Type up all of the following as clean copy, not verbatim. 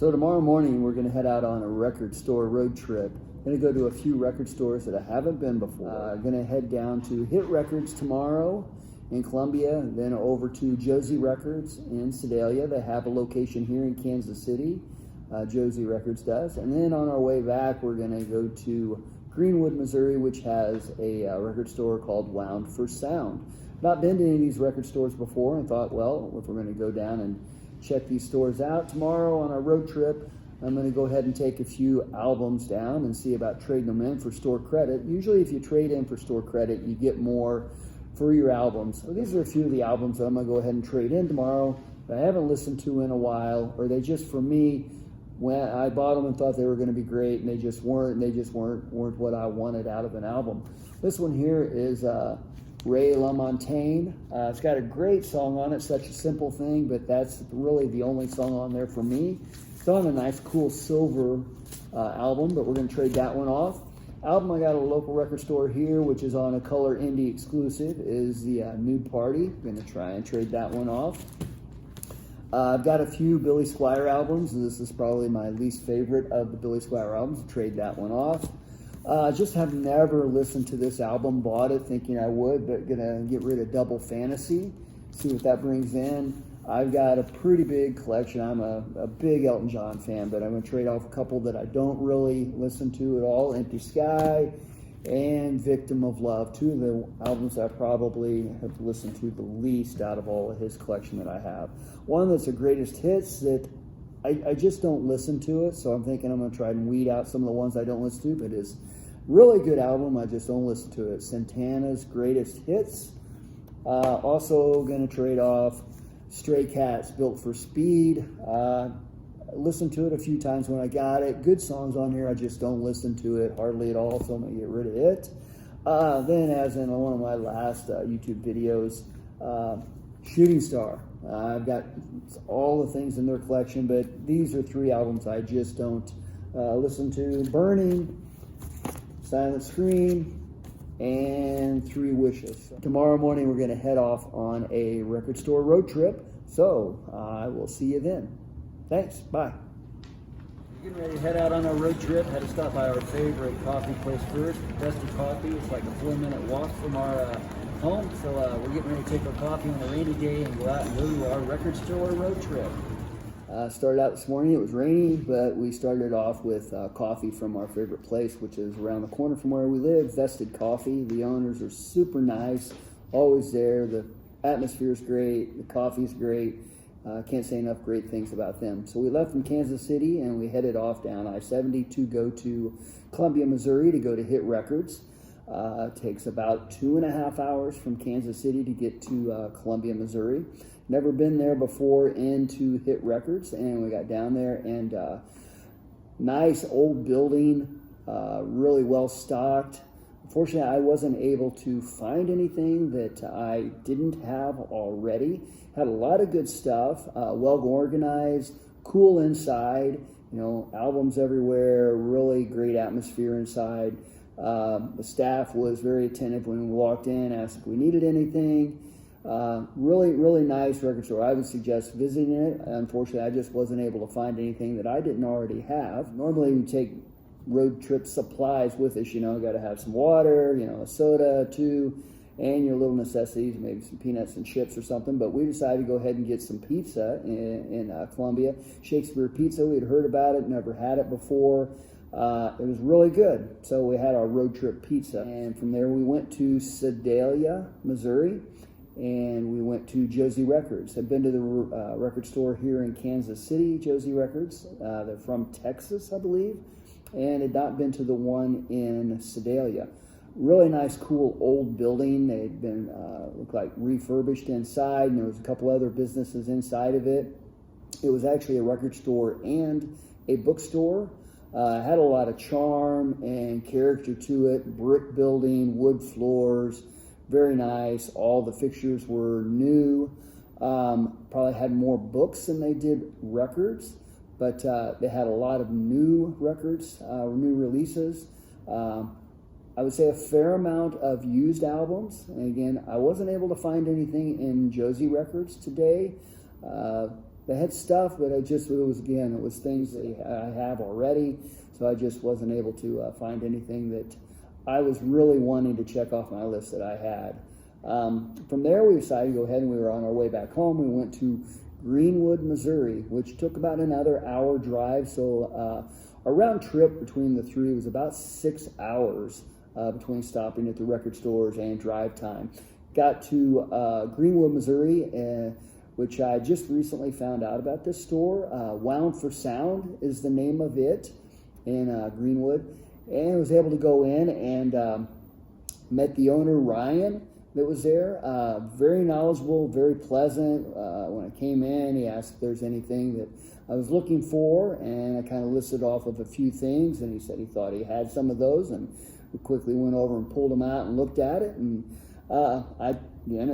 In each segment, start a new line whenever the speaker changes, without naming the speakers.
So tomorrow morning we're going to head out on a record store road trip. Going to go to a few record stores that I haven't been before. Going to head down to Hit Records tomorrow in Columbia, then over to Josie Records in Sedalia. They have a location here in Kansas City. Josie Records does. And then on our way back, we're going to go to Greenwood, Missouri, which has a record store called Wound for Sound. Not been to any of these record stores before and thought, well, if we're going to go down and check these stores out tomorrow on our road trip, I'm going to go ahead and take a few albums down and see about trading them in for store credit. Usually if you trade in for store credit, you get more for your albums. So these are a few of the albums that I'm going to go ahead and trade in tomorrow that I haven't listened to in a while, or they just, for me, when I bought them and thought they were going to be great, and they just weren't what I wanted out of an album. This one here is Ray LaMontagne. It's got a great song on it, Such a Simple Thing, but that's really the only song on there for me. It's on a nice, cool silver album, but we're going to trade that one off. Album I got at a local record store here, which is on a Color Indie exclusive, is the Nude Party. I'm going to try and trade that one off. I've got a few Billy Squier albums. This is probably my least favorite of the Billy Squier albums. Trade that one off. Just have never listened to this album, bought it thinking I would, but gonna get rid of Double Fantasy, see what that brings in. I've got a pretty big collection. I'm a big Elton John fan, but I'm gonna trade off a couple that I don't really listen to at all, Empty Sky and Victim of Love, two of the albums I probably have listened to the least out of all of his collection that I have. One that's a greatest hits that I just don't listen to it, so I'm thinking I'm going to try and weed out some of the ones I don't listen to, but it's really good album, I just don't listen to it. Santana's Greatest Hits. Also going to trade off Stray Cats, Built for Speed. Listened to it a few times when I got it. Good songs on here, I just don't listen to it hardly at all, so I'm going to get rid of it. Then, as in one of my last YouTube videos, Shooting Star. I've got all the things in their collection, but these are three albums I just don't listen to. Burning, Silent Scream, and Three Wishes. Tomorrow morning we're going to head off on a record store road trip, so I will see you then. Thanks, bye. We're getting ready to head out on our road trip. Had to stop by our favorite coffee place first, Vested Coffee. It's like a 4-minute walk from our home, so we're getting ready to take our coffee on a rainy day and go out and go to our record store road trip. Started out this morning, it was rainy, but we started off with coffee from our favorite place, which is around the corner from where we live, Vested Coffee. The owners are super nice, always there. The atmosphere is great, the coffee is great. Can't say enough great things about them. So we left from Kansas City and we headed off down I-70 to go to Columbia, Missouri to go to Hit Records. It takes about 2.5 hours from Kansas City to get to Columbia, Missouri. Never been there before into Hit Records, and we got down there, and nice old building, really well stocked. Unfortunately, I wasn't able to find anything that I didn't have already. Had a lot of good stuff, well organized, cool inside, you know, albums everywhere, really great atmosphere inside. The staff was very attentive when we walked in, asked if we needed anything. Really nice record store. I would suggest visiting it. Unfortunately, I just wasn't able to find anything that I didn't already have. Normally, we take road trip supplies with us, you know, got to have some water, you know, a soda, too, and your little necessities, maybe some peanuts and chips or something. But we decided to go ahead and get some pizza in Columbia. Shakespeare Pizza, we had heard about it, never had it before. It was really good. So we had our road trip pizza. And from there we went to Sedalia, Missouri, and we went to Josie Records. I've been to the record store here in Kansas City, Josie Records. They're from Texas, I believe, and had not been to the one in Sedalia. Really nice, cool old building. They'd been, looked like refurbished inside, and there was a couple other businesses inside of it. It was actually a record store and a bookstore. Had a lot of charm and character to it. Brick building, wood floors, very nice. All the fixtures were new. Probably had more books than they did records, but they had a lot of new records, new releases. I would say a fair amount of used albums. And again, I wasn't able to find anything in Josie Records today. they had stuff, but it was things that I have already, so I just wasn't able to find anything that I was really wanting to check off my list that I had. From there, we decided to go ahead, and we were on our way back home. We went to Greenwood, Missouri, which took about another hour drive, so our round trip between the three was about 6 hours between stopping at the record stores and drive time. Got to Greenwood, Missouri, which I just recently found out about this store. Wound for Sound is the name of it in Greenwood. And I was able to go in and met the owner, Ryan, that was there. Very knowledgeable, very pleasant. When I came in, he asked if there's anything that I was looking for, and I kind of listed off of a few things, and he said he thought he had some of those, and we quickly went over and pulled them out and looked at it, and I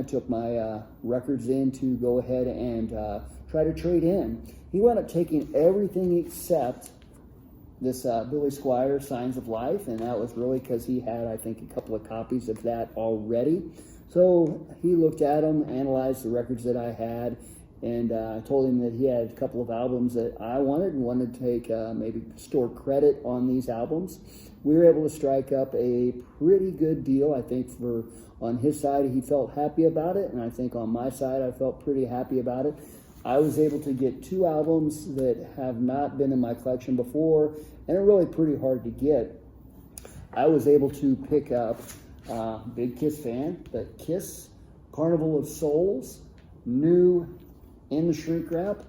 took my records in to go ahead and try to trade in. He wound up taking everything except this Billy Squier, Signs of Life, and that was really because he had, I think, a couple of copies of that already. So he looked at them, analyzed the records that I had, and I told him that he had a couple of albums that I wanted to take maybe store credit on these albums. We were able to strike up a pretty good deal. I think on his side, he felt happy about it, and I think on my side, I felt pretty happy about it. I was able to get 2 albums that have not been in my collection before, and are really pretty hard to get. I was able to pick up, big Kiss fan, but Kiss Carnival of Souls, new in the shrink wrap,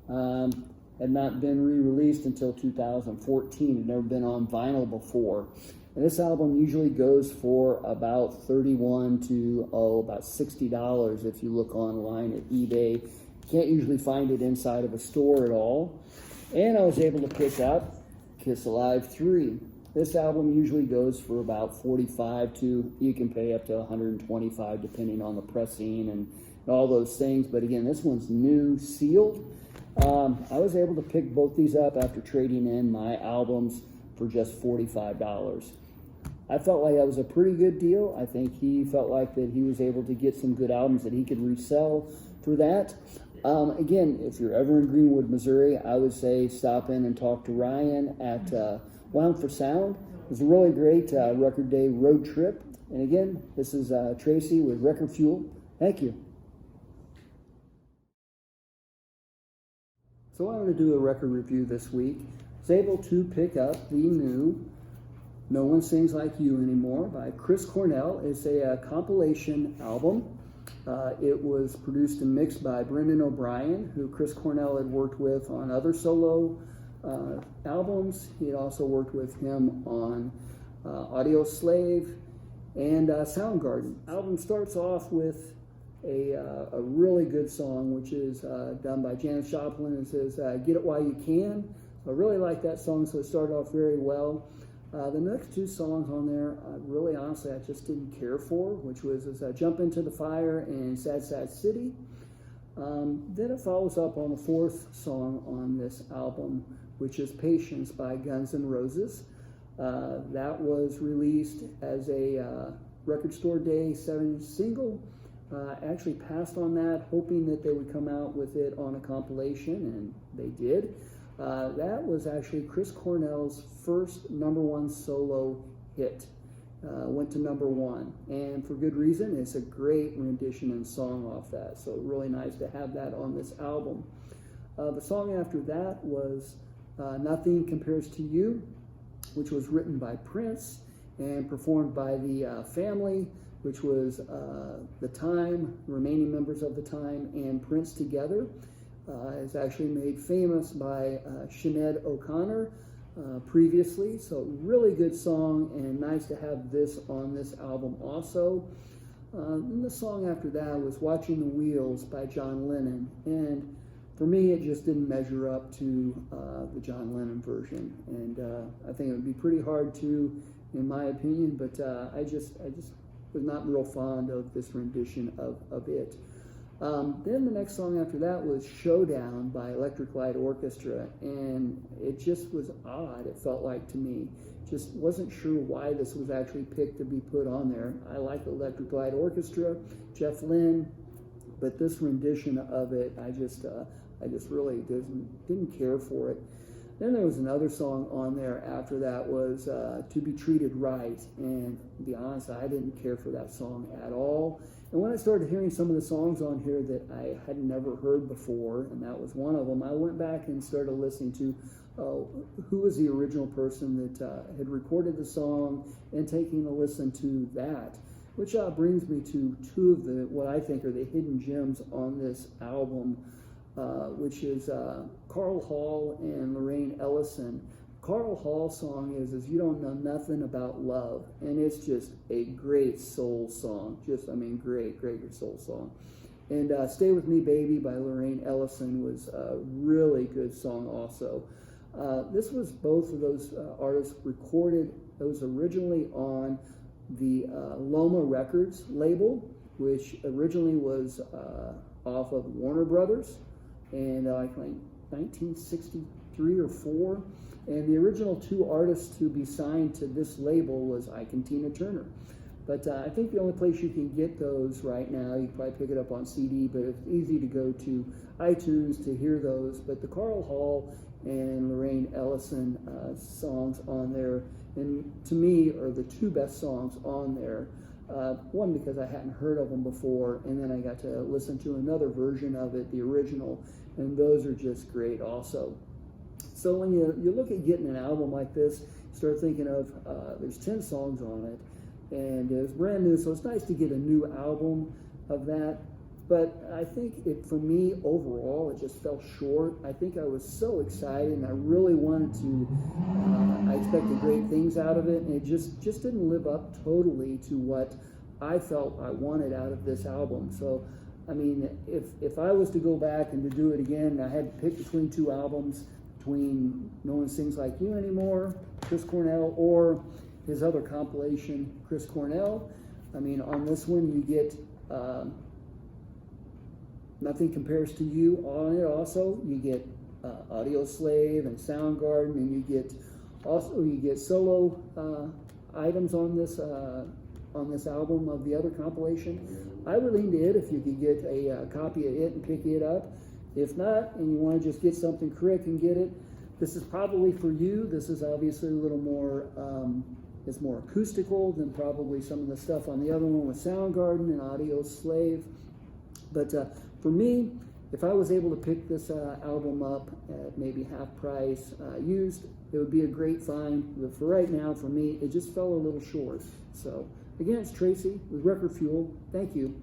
had not been re-released until 2014. Had never been on vinyl before. And this album usually goes for about $31 to about $60 if you look online at eBay. Can't usually find it inside of a store at all. And I was able to pick up Kiss Alive 3. This album usually goes for about $45 to, you can pay up to $125 depending on the pressing and all those things. But again, this one's new, sealed. I was able to pick both these up after trading in my albums for just $45. I felt like that was a pretty good deal. I think he felt like that he was able to get some good albums that he could resell for that. Again, if you're ever in Greenwood, Missouri, I would say stop in and talk to Ryan at Wound for Sound. It was a really great Record Day road trip. And again, this is Tracy with Record Fuel. Thank you. So I wanted to do a record review this week. I was able to pick up the new No One Sings Like You Anymore by Chris Cornell. It's a compilation album. It was produced and mixed by Brendan O'Brien, who Chris Cornell had worked with on other solo albums. He had also worked with him on Audio Slave and Soundgarden. The album starts off with a really good song, which is done by Janis Joplin, and says, "Get it while you can." So I really like that song, so it started off very well. The next 2 songs on there, really honestly, I just didn't care for, which was Jump Into the Fire and Sad Sad City. Then it follows up on the 4th song on this album, which is Patience by Guns N' Roses. That was released as a Record Store Day 7 single. Actually passed on that, hoping that they would come out with it on a compilation, and they did. That was actually Chris Cornell's first #1 solo hit. Went to #1, and for good reason. It's a great rendition and song off that, so really nice to have that on this album. The song after that was Nothing Compares to You, which was written by Prince and performed by the Family, which was The Time, remaining members of The Time, and Prince together. It's actually made famous by Sinead O'Connor previously, so really good song, and nice to have this on this album also. And the song after that was Watching the Wheels by John Lennon, and for me it just didn't measure up to the John Lennon version, and I think it would be pretty hard to, in my opinion, but I just was not real fond of this rendition of it. Then the next song after that was Showdown by Electric Light Orchestra, and it just was odd, it felt like to me. Just wasn't sure why this was actually picked to be put on there. I like Electric Light Orchestra, Jeff Lynne, but this rendition of it, I I just really didn't care for it. Then there was another song on there after that was To Be Treated Right, and to be honest, I didn't care for that song at all. And when I started hearing some of the songs on here that I had never heard before, and that was one of them, I went back and started listening to who was the original person that had recorded the song and taking a listen to that, which brings me to two of the what I think are the hidden gems on this album, which is Carl Hall and Lorraine Ellison. Carl Hall's song is You Don't Know Nothing About Love, and it's just a great soul song. Great soul song. And Stay With Me Baby by Lorraine Ellison was a really good song also. This was both of those artists recorded. It was originally on the Loma Records label, which originally was off of Warner Brothers, and like 1963 or 4. And the original two artists to be signed to this label was Ike and Tina Turner. But I think the only place you can get those right now, you can probably pick it up on CD, but it's easy to go to iTunes to hear those. But the Carl Hall and Lorraine Ellison songs on there, and to me, are the two best songs on there. One, because I hadn't heard of them before, and then I got to listen to another version of it, the original, and those are just great also. So when you look at getting an album like this, start thinking of, there's 10 songs on it, and it was brand new, so it's nice to get a new album of that. But I think for me, overall, it just fell short. I think I was so excited, and I really wanted to, I expected great things out of it, and it just didn't live up totally to what I felt I wanted out of this album. So, I mean, if I was to go back and to do it again, I had to pick between two albums, between No One Sings Like You Anymore, Chris Cornell, or his other compilation, Chris Cornell. I mean, on this one, you get Nothing Compares to You on it also. You get Audio Slave and Soundgarden, and you get solo items on this album of the other compilation. I would lean to it if you could get a copy of it and pick it up. If not, and you want to just get something quick and get it, this is probably for you. This is obviously a little more, it's more acoustical than probably some of the stuff on the other one with Soundgarden and Audio Slave. But for me, if I was able to pick this album up at maybe half price used, it would be a great find. But for right now, for me, it just fell a little short. So again, it's Tracy with Record Fuel. Thank you.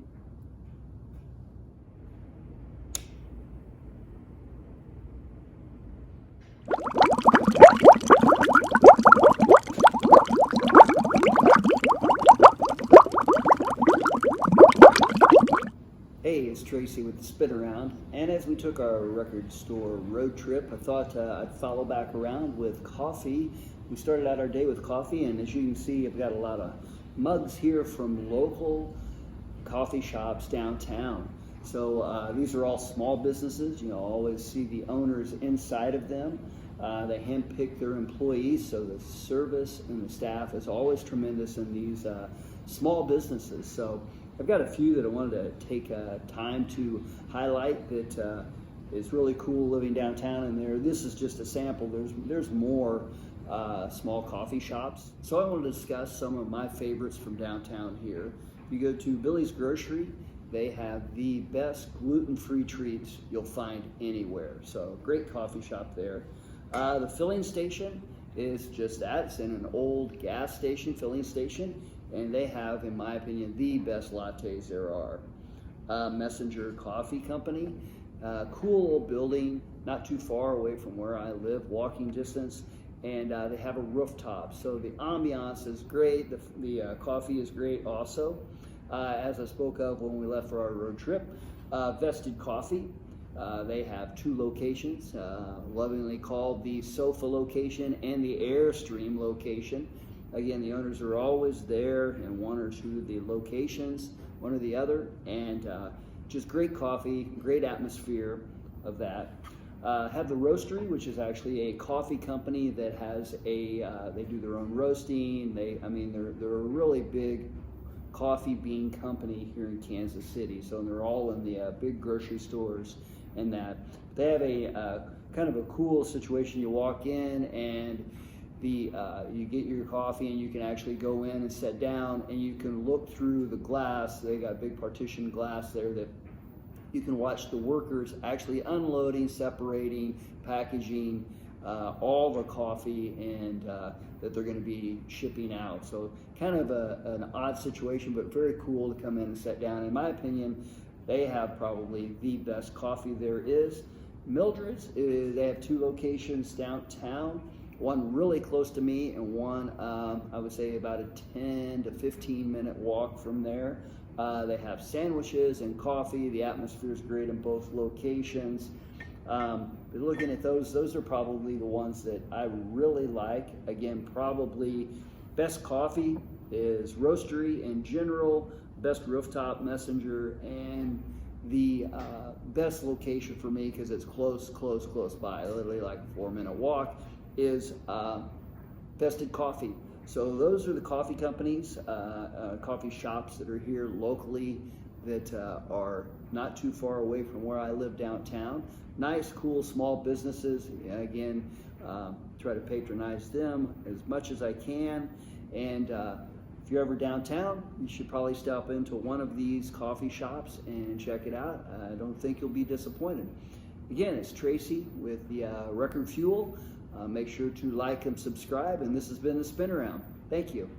Hey, it's Tracy with the Spin Around, and as we took our record store road trip, I thought I'd follow back around with coffee. We started out our day with coffee, and as you can see, I've got a lot of mugs here from local coffee shops downtown. So these are all small businesses. You always see the owners inside of them. They handpick their employees, so the service and the staff is always tremendous in these small businesses. So I've got a few that I wanted to take time to highlight that is really cool living downtown in there. This is just a sample. There's more small coffee shops. So I want to discuss some of my favorites from downtown here. If you go to Billy's Grocery, they have the best gluten-free treats you'll find anywhere. So great coffee shop there. The filling station is just that. It's in an old gas station, filling station, and they have, in my opinion, the best lattes there are. Messenger Coffee Company, cool old building, not too far away from where I live, walking distance, and they have a rooftop. So the ambiance is great, the coffee is great also. As I spoke of when we left for our road trip, Vested Coffee. They have two locations, lovingly called the Sofa location and the Airstream location. Again, the owners are always there in one or two of the locations, one or the other, and just great coffee, great atmosphere of that. Have the Roastery, which is actually a coffee company that has they do their own roasting. They're a really big coffee bean company here in Kansas City. So they're all in the big grocery stores and that. They have a kind of a cool situation. You walk in and you get your coffee, and you can actually go in and sit down, and you can look through the glass. They got big partition glass there that you can watch the workers actually unloading, separating, packaging all the coffee and that they're going to be shipping out. So kind of an odd situation, but very cool to come in and sit down. In my opinion, they have probably the best coffee there is. Mildred's, they have 2 locations downtown, one really close to me and one I would say about a 10 to 15 minute walk from there. They have sandwiches and coffee. The atmosphere is great in both locations. But looking at those are probably the ones that I really like. Again, probably best coffee is Roastery in general, best Rooftop Messenger, and the best location for me, because it's close by, literally like a 4-minute walk, is Vested Coffee. So those are the coffee companies, coffee shops that are here locally that are not too far away from where I live downtown. Nice, cool, small businesses. Again, try to patronize them as much as I can. And if you're ever downtown, you should probably stop into one of these coffee shops and check it out. I don't think you'll be disappointed. Again, it's Tracy with the Record Fuel. Make sure to like and subscribe, and this has been the Spin Around. Thank you.